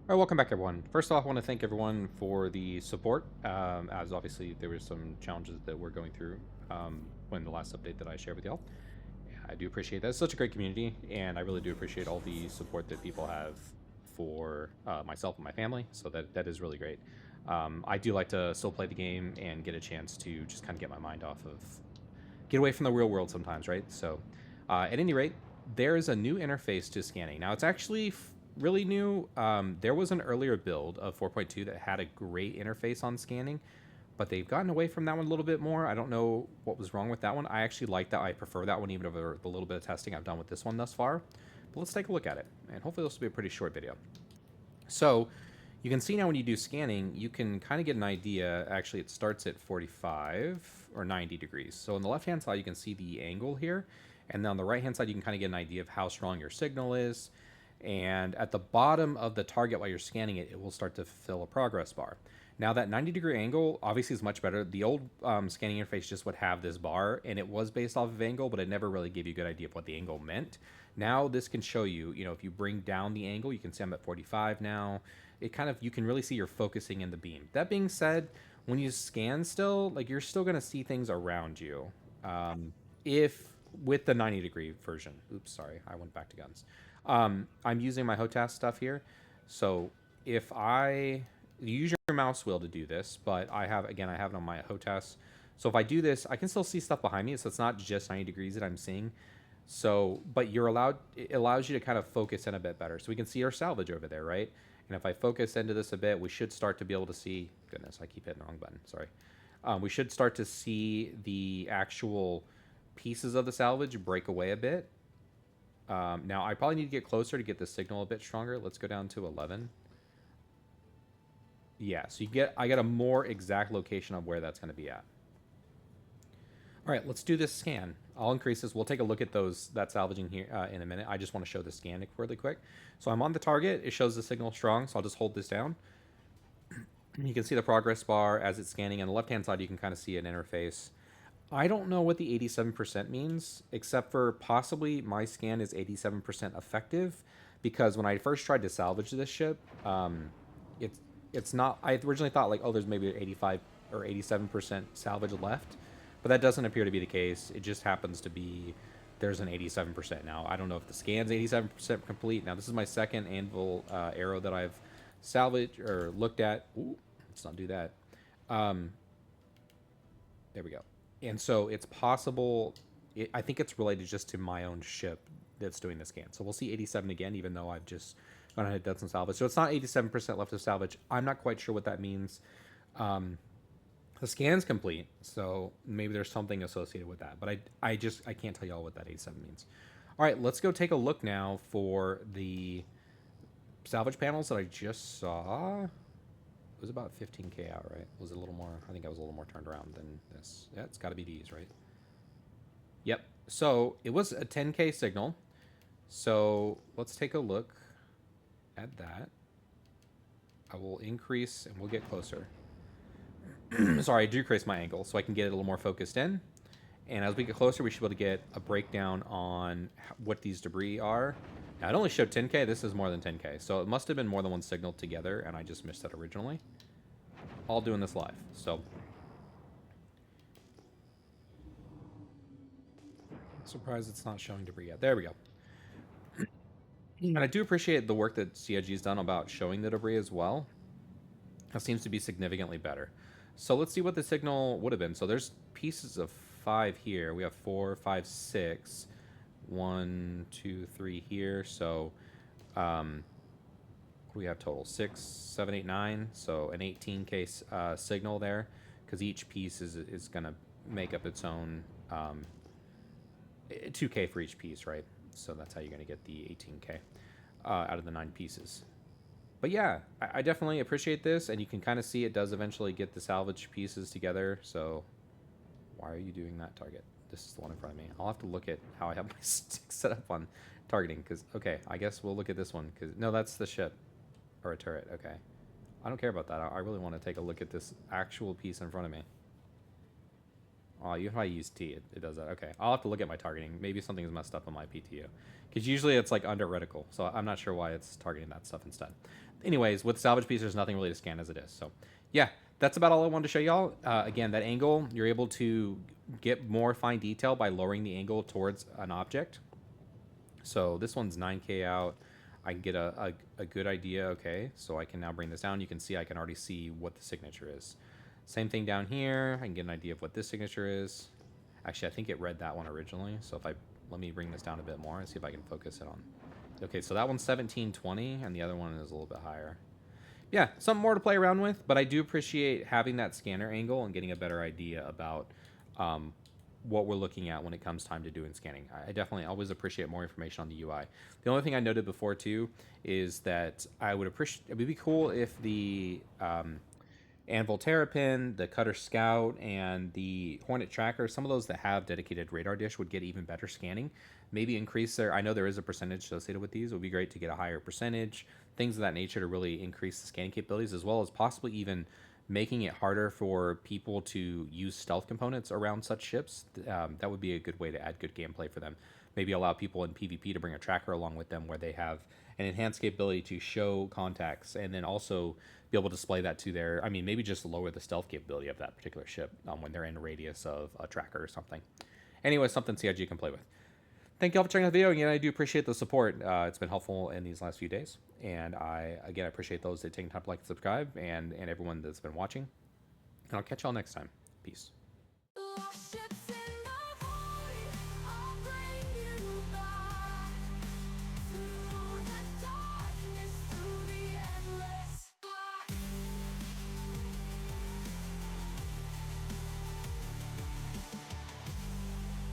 All right, welcome back, everyone. First off, I want to thank everyone for the support, as obviously there were some challenges that we're going through when the last update that I shared with y'all. I do appreciate that. It's such a great community, and I really do appreciate all the support that people have for myself and my family, so that is really great. I do like to still play the game and get a chance to just kind of get my mind off of, get away from the real world sometimes, right? So, at any rate, there is a new interface to scanning. Now, it's actually really new. There was an earlier build of 4.2 that had a great interface on scanning, but they've gotten away from that one a little bit more. I don't know what was wrong with that one. I actually like that. I prefer that one even over the little bit of testing I've done with this one thus far. But let's take a look at it, and hopefully this will be a pretty short video. So you can see now when you do scanning, you can kind of get an idea. Actually, it starts at 45 or 90 degrees. So on the left-hand side, you can see the angle here. And then on the right-hand side, you can kind of get an idea of how strong your signal is. And at the bottom of the target while you're scanning it, it will start to fill a progress bar. Now that 90-degree angle obviously is much better. The old scanning interface just would have this bar, and it was based off of angle, but it never really gave you a good idea of what the angle meant. Now this can show you, if you bring down the angle, you can see I'm at 45 now. It kind of, you can really see you're focusing in the beam. That being said, when you scan still, like you're still going to see things around you. If with the 90-degree version, oops, sorry, I went back to guns. I'm using my HOTAS stuff here. So if I use your mouse wheel to do this, but I have it on my HOTAS. So if I do this, I can still see stuff behind me. So it's not just 90 degrees that I'm seeing. So, but it allows you to kind of focus in a bit better. So we can see our salvage over there, right? And if I focus into this a bit, we should start to be able to see, goodness, I keep hitting the wrong button, sorry. We should start to see the actual pieces of the salvage break away a bit. Now, I probably need to get closer to get the signal a bit stronger. Let's go down to 11. Yeah, so I get a more exact location of where that's going to be at. All right, let's do this scan. I'll increase this. We'll take a look at that salvaging here in a minute. I just want to show the scan really quick. So I'm on the target. It shows the signal strong, so I'll just hold this down. You can see the progress bar as it's scanning. On the left-hand side, you can kind of see an interface. I don't know what the 87% means, except for possibly my scan is 87% effective, because when I first tried to salvage this ship, it's it's not. I originally thought like, oh, there's maybe 85 or 87% salvage left, but that doesn't appear to be the case. It just happens to be there's an 87% now. I don't know if the scan's 87% complete. Now this is my second anvil arrow that I've salvaged or looked at. Ooh, let's not do that. Um, there we go. And so it's possible. I think it's related just to my own ship that's doing the scan. So we'll see 87 again, even though I've just gone ahead and done some salvage. So it's not 87% left to salvage. I'm not quite sure what that means. The scan's complete, so maybe there's something associated with that. But I can't tell y'all what that 87 means. All right, let's go take a look now for the salvage panels that I just saw. It was about 15k out, right? Was it a little more? I think I was a little more turned around than this. Yeah, it's got to be these, right? Yep. So it was a 10k signal. So let's take a look at that. I will increase and we'll get closer. Sorry, I decreased my angle so I can get it a little more focused in. And as we get closer, we should be able to get a breakdown on what these debris are. Now, it only showed 10k. This is more than 10k. So it must have been more than one signal together, and I just missed that originally. All doing this live. So surprised it's not showing debris yet. There we go. And I do appreciate the work that CIG's done about showing the debris as well. That seems to be significantly better. So let's see what the signal would have been. So there's pieces of 5 here. We have 4, 5, 6. 1, 2, 3 here. So what do we have total? 6, 7, 8, 9. So an 18k signal there, because each piece is going to make up its own 2k for each piece, right? So that's how you're going to get the 18k out of the 9 pieces. But yeah, I definitely appreciate this, and you can kind of see it does eventually get the salvage pieces together. So why are you doing that target? This is the one in front of me. I'll have to look at how I have my stick set up on targeting, because, okay, I guess we'll look at this one, because, no, that's the ship, or a turret, okay. I don't care about that. I really want to take a look at this actual piece in front of me. Oh, if I use T, it does that. Okay, I'll have to look at my targeting. Maybe something's messed up on my PTU. Because usually it's like under reticle, so I'm not sure why it's targeting that stuff instead. anyways, with salvage piece, there's nothing really to scan as it is. So yeah, that's about all I wanted to show y'all. Again, that angle, you're able to get more fine detail by lowering the angle towards an object. So this one's 9K out. I can get a good idea. Okay, so I can now bring this down. You can see I can already see what the signature is. Same thing down here. I can get an idea of what this signature is. Actually, I think it read that one originally. So if I let me bring this down a bit more and see if I can focus it on. Okay, so that one's 1720, and the other one is a little bit higher. Yeah, something more to play around with, but I do appreciate having that scanner angle and getting a better idea about what we're looking at when it comes time to doing scanning. I definitely always appreciate more information on the UI. The only thing I noted before too is that I would appreciate, it would be cool if the Anvil Terrapin, the Cutter Scout, and the Hornet Tracker, some of those that have dedicated radar dish would get even better scanning. Maybe increase their, I know there is a percentage associated with these. It would be great to get a higher percentage, things of that nature to really increase the scanning capabilities, as well as possibly even making it harder for people to use stealth components around such ships. That would be a good way to add good gameplay for them. Maybe allow people in PvP to bring a tracker along with them where they have an enhanced capability to show contacts, and then also be able to display that to their, I mean, maybe just lower the stealth capability of that particular ship when they're in radius of a tracker or something. Anyway, something CIG can play with. Thank you all for checking out the video. Again, I do appreciate the support. It's been helpful in these last few days. And I appreciate those that take time to like and subscribe, and everyone that's been watching. And I'll catch y'all next time. Peace.